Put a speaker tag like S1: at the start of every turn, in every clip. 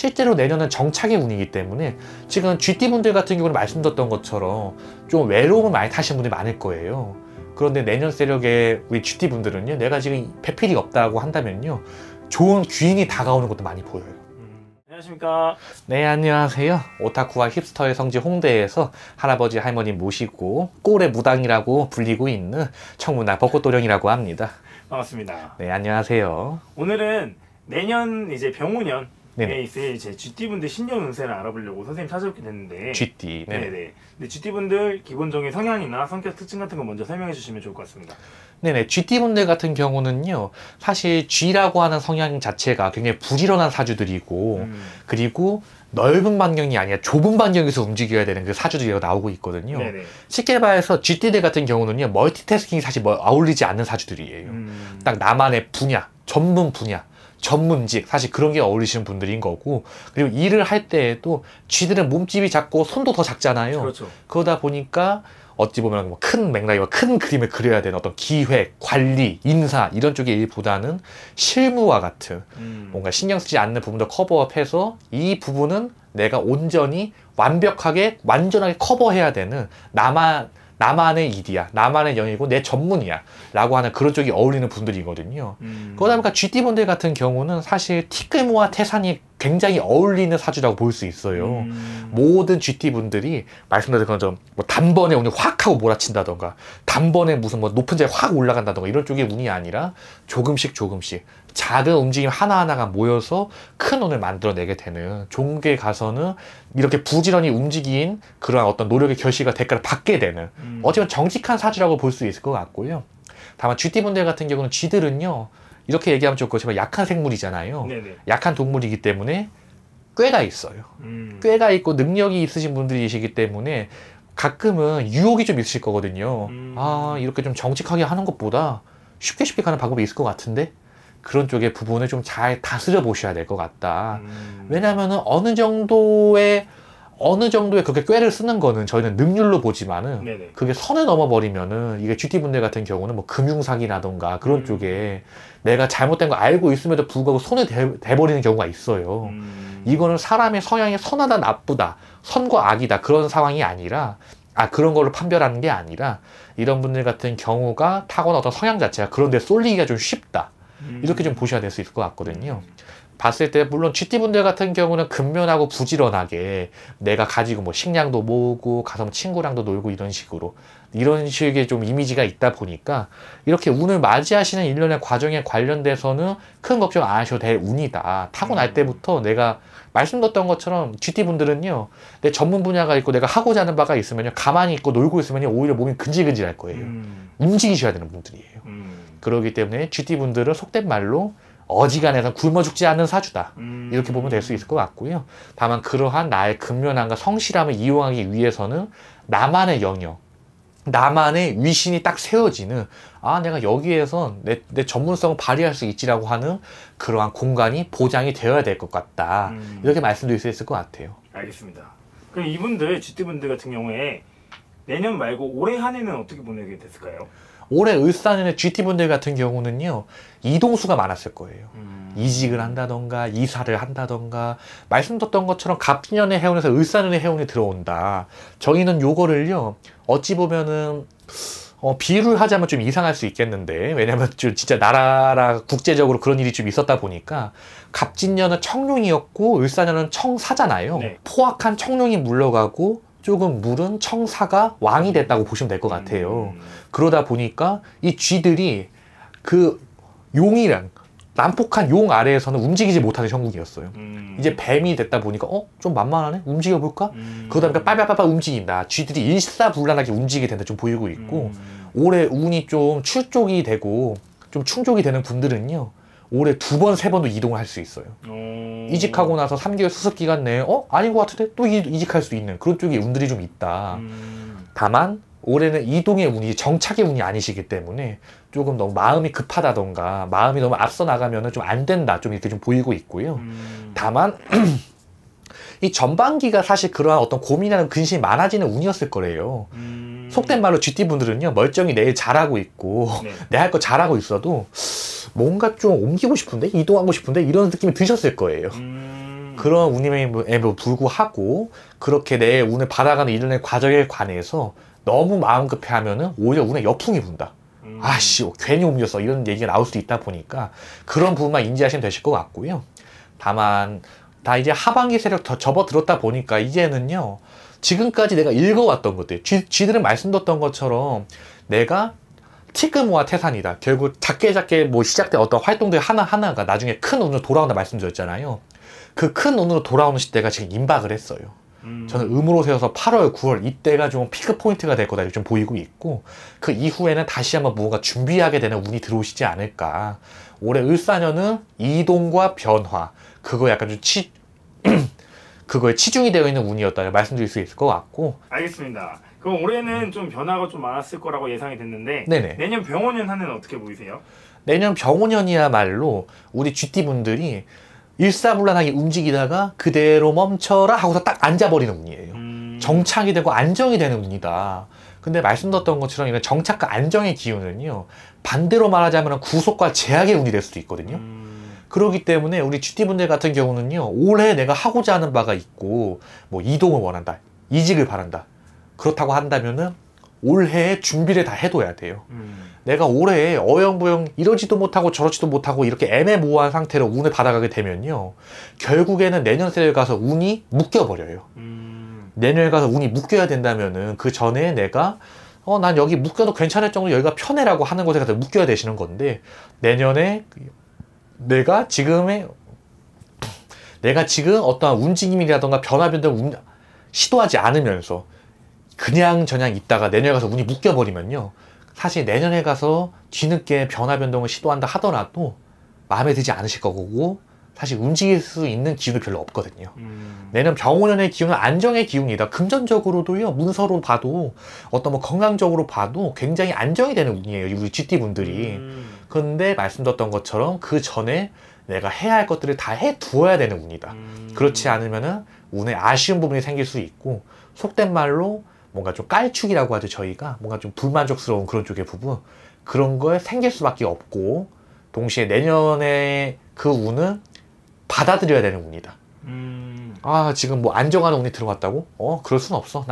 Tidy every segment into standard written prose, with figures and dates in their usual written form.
S1: 실제로 내년은 정착의 운이기 때문에 지금 GT분들 같은 경우는 말씀드렸던 것처럼 좀 외로움을 많이 타시는 분들이 많을 거예요. 그런데 내년 세력의 우리 GT분들은요, 내가 지금 배필이 없다고 한다면요, 좋은 귀인이 다가오는 것도 많이 보여요.
S2: 안녕하십니까.
S1: 네, 안녕하세요. 오타쿠와 힙스터의 성지 홍대에서 할아버지 할머니 모시고 꼴의 무당이라고 불리고 있는 청문나 벚꽃도령이라고 합니다.
S2: 반갑습니다.
S1: 네, 안녕하세요.
S2: 오늘은 내년 이제 병우년에
S1: 네네.
S2: 있을 제 GT분들 신년 운세를 알아보려고 선생님 찾아뵙게 됐는데,
S1: GT. 네네.
S2: 네네. 근데 GT분들 기본적인 성향이나 성격 특징 같은 거 먼저 설명해 주시면 좋을 것 같습니다.
S1: 네네. GT분들 같은 경우는요, 사실 G라고 하는 성향 자체가 굉장히 부지런한 사주들이고, 그리고 넓은 반경이 아니라 좁은 반경에서 움직여야 되는 그 사주들이 나오고 있거든요.
S2: 네네.
S1: 쉽게 말해서 GT들 같은 경우는요, 멀티태스킹이 사실 어울리지 않는 사주들이에요. 딱 나만의 분야, 전문 분야, 전문직, 사실 그런 게 어울리시는 분들인 거고, 그리고 일을 할 때에도 G들은 몸집이 작고 손도 더 작잖아요.
S2: 그렇죠.
S1: 그러다 보니까 어찌 보면 뭐 큰 맥락이와 큰 그림을 그려야 되는 어떤 기획, 관리, 인사 이런 쪽의 일보다는 실무와 같은 뭔가 신경 쓰지 않는 부분도 커버업해서 이 부분은 내가 온전히 완벽하게 완전하게 커버해야 되는 나만의 일이야, 나만의 영역이고 내 전문이야 라고 하는 그런 쪽이 어울리는 분들이거든요. 그러다 보니까 GT분들 같은 경우는 사실 티끌모아 태산이 굉장히 어울리는 사주라고 볼 수 있어요. 모든 GT분들이 말씀드린 것처럼 뭐 단번에 오늘 확 하고 몰아친다던가, 단번에 무슨 뭐 높은 자리에 확 올라간다던가 이런 쪽의 운이 아니라 조금씩 작은 움직임 하나하나가 모여서 큰 운을 만들어내게 되는, 종교에 가서는 이렇게 부지런히 움직인 그러한 어떤 노력의 결실과 대가를 받게 되는 어쩌면 정직한 사주라고 볼 수 있을 것 같고요. 다만 GT분들 같은 경우는 G들은요, 이렇게 얘기하면 좀 그렇지만 약한 생물이잖아요.
S2: 네네.
S1: 약한 동물이기 때문에 꾀가 있어요. 꾀가 있고 능력이 있으신 분들이시기 때문에 가끔은 유혹이 좀 있으실 거거든요. 아, 이렇게 좀 정직하게 하는 것보다 쉽게 가는 방법이 있을 것 같은데, 그런 쪽의 부분을 좀 잘 다스려 보셔야 될 것 같다. 왜냐면은 어느 정도의 그렇게 꾀를 쓰는 거는 저희는 능률로 보지만은,
S2: 네네.
S1: 그게 선을 넘어버리면은, 이게 GT분들 같은 경우는 뭐 금융사기라던가 그런 쪽에 내가 잘못된 거 알고 있음에도 불구하고 손을 대버리는 경우가 있어요. 이거는 사람의 성향이 선하다 나쁘다, 선과 악이다 그런 상황이 아니라, 그런 걸로 판별하는 게 아니라, 이런 분들 같은 경우가 타고난 어떤 성향 자체가 그런 데 쏠리기가 좀 쉽다, 이렇게 좀 보셔야 될 수 있을 것 같거든요. 봤을 때 물론 GT분들 같은 경우는 근면하고 부지런하게 내가 가지고 뭐 식량도 모으고 가서 뭐 친구랑도 놀고 이런 식의 좀 이미지가 있다 보니까 이렇게 운을 맞이하시는 일련의 과정에 관련돼서는 큰 걱정 안 하셔도 될 운이다. 타고날 때부터 내가 말씀드렸던 것처럼 GT분들은요, 내 전문 분야가 있고 내가 하고자 하는 바가 있으면요, 가만히 있고 놀고 있으면요, 오히려 몸이 근질근질할 거예요. 움직이셔야 되는 분들이에요. 그렇기 때문에 GT분들은 속된 말로 어지간해서 굶어 죽지 않는 사주다, 이렇게 보면 될 수 있을 것 같고요. 다만 그러한 나의 근면함과 성실함을 이용하기 위해서는 나만의 영역, 나만의 위신이 딱 세워지는, 내가 여기에서 내 전문성을 발휘할 수 있지라고 하는 그러한 공간이 보장이 되어야 될 것 같다, 이렇게 말씀드릴 수 있을 것 같아요.
S2: 알겠습니다. 그럼 이분들 GT분들 같은 경우에 내년 말고 올해 한 해는 어떻게 보내게 됐을까요?
S1: 올해 을사년의 GT분들 같은 경우는요, 이동수가 많았을 거예요. 이직을 한다던가 이사를 한다던가, 말씀드렸던 것처럼 갑년의 해운에서 을사년의 해운이 들어온다. 저희는 요거를요, 어찌 보면은 비유를 하자면 좀 이상할 수 있겠는데, 왜냐면 좀 진짜 나라라 국제적으로 그런 일이 좀 있었다 보니까, 갑진년은 청룡이었고 을사년은 청사잖아요. 네. 포악한 청룡이 물러가고 조금 물은 청사가 왕이 됐다고 보시면 될 것 같아요. 그러다 보니까 이 쥐들이 그 용이랑 난폭한 용 아래에서는 움직이지 못하는 형국이었어요. 이제 뱀이 됐다 보니까 좀 만만하네? 움직여볼까? 그러다 보니까 빨빨빨빨 움직인다. 쥐들이 일사불란하게 움직이게 된다 좀 보이고 있고, 올해 운이 좀 출족이 되고 좀 충족이 되는 분들은요, 올해 2번, 3번도 이동을 할 수 있어요. 이직하고 나서 3개월 수습 기간 내에 아닌 것 같은데 또 이직할 수 있는 그런 쪽의 운들이 좀 있다. 다만 올해는 이동의 운이 정착의 운이 아니시기 때문에 조금 너무 마음이 급하다던가 마음이 너무 앞서 나가면 좀 안 된다, 좀 이렇게 좀 보이고 있고요. 다만 이 전반기가 사실 그러한 어떤 고민하는 근심이 많아지는 운이었을 거래요. 속된 말로 GT분들은요, 멀쩡히 내 일 잘하고 있고 내 할 거 잘하고 있어도 뭔가 좀 옮기고 싶은데, 이동하고 싶은데 이런 느낌이 드셨을 거예요. 그런 운임에도 불구하고 그렇게 내 운을 받아가는 일련의 과정에 관해서 너무 마음 급해하면은 오히려 운에 역풍이 분다. 아씨 괜히 옮겼어 이런 얘기가 나올 수도 있다 보니까 그런 부분만 인지하시면 되실 것 같고요. 다만 다 이제 하반기 세력 더 접어들었다 보니까 이제는요 지금까지 내가 읽어왔던 것들 쥐들은 말씀드렸던 것처럼 내가 티그모아 태산이다. 결국 작게 뭐 시작된 어떤 활동들 하나하나가 나중에 큰 운으로 돌아온다 말씀드렸잖아요. 그 큰 운으로 돌아오는 시대가 지금 임박을 했어요. 저는 음으로 세워서 8월, 9월 이때가 좀 피크 포인트가 될 거다 좀 보이고 있고 그 이후에는 다시 한번 무언가 준비하게 되는 운이 들어오시지 않을까. 올해 을사년은 이동과 변화 그거 약간 좀 그거에 치중이 되어 있는 운이었다 말씀드릴 수 있을 것 같고.
S2: 알겠습니다. 그럼 올해는 좀 변화가 좀 많았을 거라고 예상이 됐는데
S1: 네네.
S2: 내년 병원년 한 해는 어떻게 보이세요?
S1: 내년 병원년이야말로 우리 쥐띠분들이 일사불란하게 움직이다가 그대로 멈춰라 하고서 딱 앉아버리는 운이에요. 정착이 되고 안정이 되는 운이다. 근데 말씀드렸던 것처럼 이런 정착과 안정의 기운은요 반대로 말하자면 구속과 제약의 운이 될 수도 있거든요. 그렇기 때문에 우리 쥐띠분들 같은 경우는요 올해 내가 하고자 하는 바가 있고 뭐 이동을 원한다 이직을 바란다 그렇다고 한다면은 올해에 준비를 다 해둬야 돼요. 내가 올해에 어영부영 이러지도 못하고 저러지도 못하고 이렇게 애매모호한 상태로 운을 받아가게 되면요 결국에는 내년 세에 가서 운이 묶여버려요. 내년에 가서 운이 묶여야 된다면은 그 전에 내가 난 여기 묶여도 괜찮을 정도로 여기가 편해라고 하는 곳에 가서 묶여야 되시는 건데 내년에 내가 지금 어떠한 움직임이라던가 변화 변동을 시도하지 않으면서 그냥 저냥 있다가 내년에 가서 운이 묶여버리면요 사실 내년에 가서 뒤늦게 변화 변동을 시도한다 하더라도 마음에 들지 않으실 거고 사실 움직일 수 있는 기운이 별로 없거든요. 내년 병원년의 기운은 안정의 기운이다. 금전적으로도요 문서로 봐도 어떤 뭐 건강적으로 봐도 굉장히 안정이 되는 운이에요 우리 쥐띠분들이. 그런데 말씀드렸던 것처럼 그 전에 내가 해야 할 것들을 다 해두어야 되는 운이다. 그렇지 않으면은 운에 아쉬운 부분이 생길 수 있고 속된 말로 뭔가 좀 깔축이라고 하죠 저희가 뭔가 좀 불만족스러운 그런 쪽의 부분 그런 거에 생길 수밖에 없고 동시에 내년에 그 운은 받아들여야 되는 운이다. 지금 뭐 안정하는 운이 들어왔다고? 그럴 순 없어.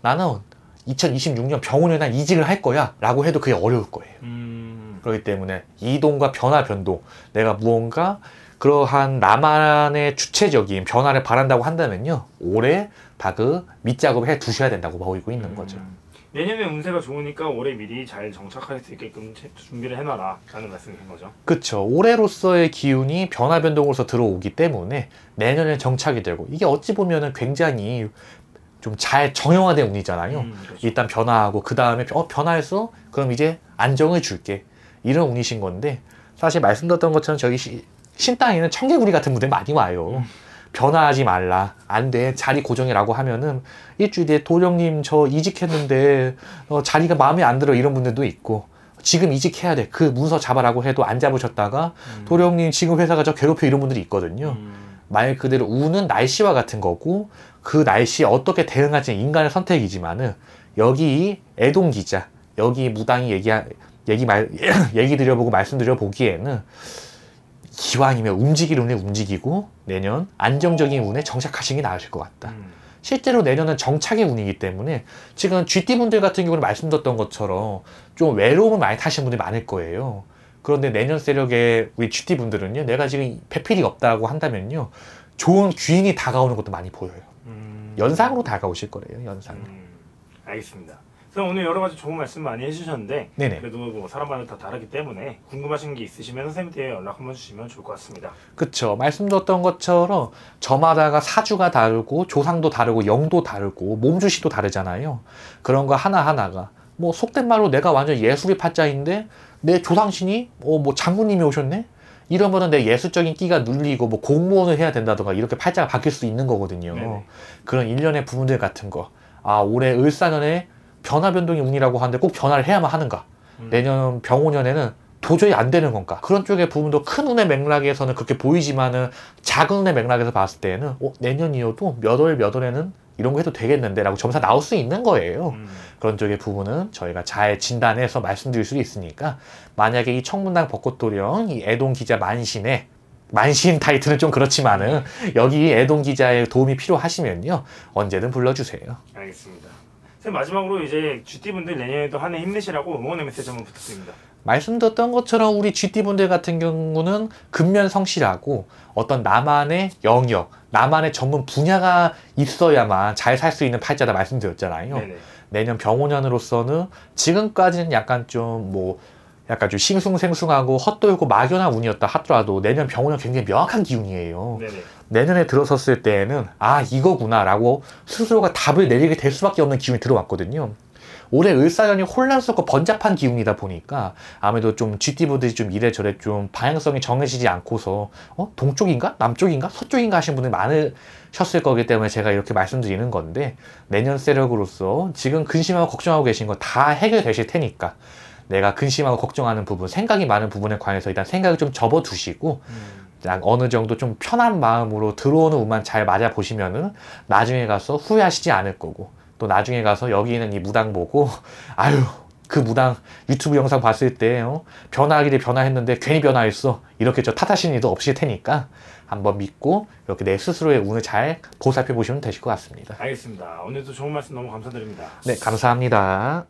S1: 나는 2026년 병원에 난 이직을 할 거야 라고 해도 그게 어려울 거예요. 그렇기 때문에 이동과 변화 변동 내가 무언가 그러한 나만의 주체적인 변화를 바란다고 한다면요 올해 다 그 밑작업을 해 두셔야 된다고 보이고 있는 거죠.
S2: 내년에 운세가 좋으니까 올해 미리 잘 정착할 수 있게끔 준비를 해놔라 라는 말씀인 거죠.
S1: 그쵸. 올해로서의 기운이 변화 변동으로서 들어오기 때문에 내년에 정착이 되고 이게 어찌 보면은 굉장히 좀 잘 정형화된 운이잖아요. 그렇죠. 일단 변화하고 그 다음에 변화했어? 그럼 이제 안정을 줄게 이런 운이신 건데 사실 말씀드렸던 것처럼 저희 신땅에는 청개구리 같은 분들이 많이 와요. 변화하지 말라 안돼 자리 고정이라고 하면은 일주일 뒤에 도령님 저 이직했는데 자리가 마음에 안 들어 이런 분들도 있고 지금 이직해야 돼 그 문서 잡아라고 해도 안 잡으셨다가 도령님 지금 회사가 저 괴롭혀 이런 분들이 있거든요. 말 그대로 운은 날씨와 같은 거고 그 날씨에 어떻게 대응할지 인간의 선택이지만은 여기 애동 기자 여기 무당이 얘기 드려보고 말씀드려보기에는 기왕이면 움직일 운에 움직이고 내년 안정적인 운에 정착하시는 게 나으실 것 같다. 실제로 내년은 정착의 운이기 때문에 지금 쥐띠분들 같은 경우는 말씀드렸던 것처럼 좀 외로움을 많이 타시는 분들이 많을 거예요. 그런데 내년 세력의 우리 쥐띠분들은요 내가 지금 배필이 없다고 한다면요 좋은 귀인이 다가오는 것도 많이 보여요. 연상으로 다가오실 거래요. 연상으로.
S2: 알겠습니다. 그래서 오늘 여러 가지 좋은 말씀 많이 해주셨는데
S1: 네네.
S2: 그래도 뭐 사람마다 다 다르기 때문에 궁금하신 게 있으시면 선생님한테 연락 한번 주시면 좋을 것 같습니다.
S1: 그쵸. 말씀드렸던 것처럼 저마다가 사주가 다르고 조상도 다르고 영도 다르고 몸주시도 다르잖아요. 그런 거 하나하나가 뭐 속된 말로 내가 완전 예술의 파자인데 내 조상신이 뭐 장군님이 오셨네? 이러면은 내 예술적인 끼가 눌리고 뭐 공무원을 해야 된다던가 이렇게 팔자가 바뀔 수 있는 거거든요. 네네. 그런 일련의 부분들 같은 거. 올해 을사년에 변화 변동의 운이라고 하는데 꼭 변화를 해야만 하는가? 내년 병오년에는 도저히 안 되는 건가? 그런 쪽의 부분도 큰 운의 맥락에서는 그렇게 보이지만은 작은 운의 맥락에서 봤을 때는 내년이어도 몇 월에는 이런 거 해도 되겠는데 라고 점사 나올 수 있는 거예요. 그런 쪽의 부분은 저희가 잘 진단해서 말씀드릴 수 있으니까 만약에 이 청문당 벚꽃도령 이 애동 기자 만신에 만신 타이틀은 좀 그렇지만은 여기 애동 기자의 도움이 필요하시면요 언제든 불러주세요.
S2: 알겠습니다. 선생님 마지막으로 이제 GT분들 내년에도 한 해 힘내시라고 응원의 메시지 한번 부탁드립니다.
S1: 말씀드렸던 것처럼 우리 GT분들 같은 경우는 근면성실하고 어떤 나만의 영역, 나만의 전문 분야가 있어야만 잘 살 수 있는 팔자다 말씀드렸잖아요.
S2: 네네.
S1: 내년 병원년으로서는 지금까지는 약간 좀 싱숭생숭하고 헛돌고 막연한 운이었다 하더라도 내년 병원년 굉장히 명확한 기운이에요.
S2: 네네.
S1: 내년에 들어섰을 때에는 아 이거구나 라고 스스로가 답을 내리게 될 수밖에 없는 기운이 들어왔거든요. 올해 을사년이 혼란스럽고 번잡한 기운이다 보니까 아무래도 좀 GT분들이 좀 이래저래 좀 방향성이 정해지지 않고서 동쪽인가? 남쪽인가? 서쪽인가 하시는 분들이 많으셨을 거기 때문에 제가 이렇게 말씀드리는 건데 내년 세력으로서 지금 근심하고 걱정하고 계신 거 다 해결되실 테니까 내가 근심하고 걱정하는 부분, 생각이 많은 부분에 관해서 일단 생각을 좀 접어두시고 어느 정도 좀 편한 마음으로 들어오는 운만 잘 맞아보시면은 나중에 가서 후회하시지 않을 거고 또 나중에 가서 여기 있는 이 무당 보고 아유 그 무당 유튜브 영상 봤을 때 변화하기를 변화했는데 괜히 변화했어 이렇게 저 탓하시는 일도 없을 테니까 한번 믿고 이렇게 내 스스로의 운을 잘 보살펴 보시면 되실 것 같습니다.
S2: 알겠습니다. 오늘도 좋은 말씀 너무 감사드립니다.
S1: 네 감사합니다.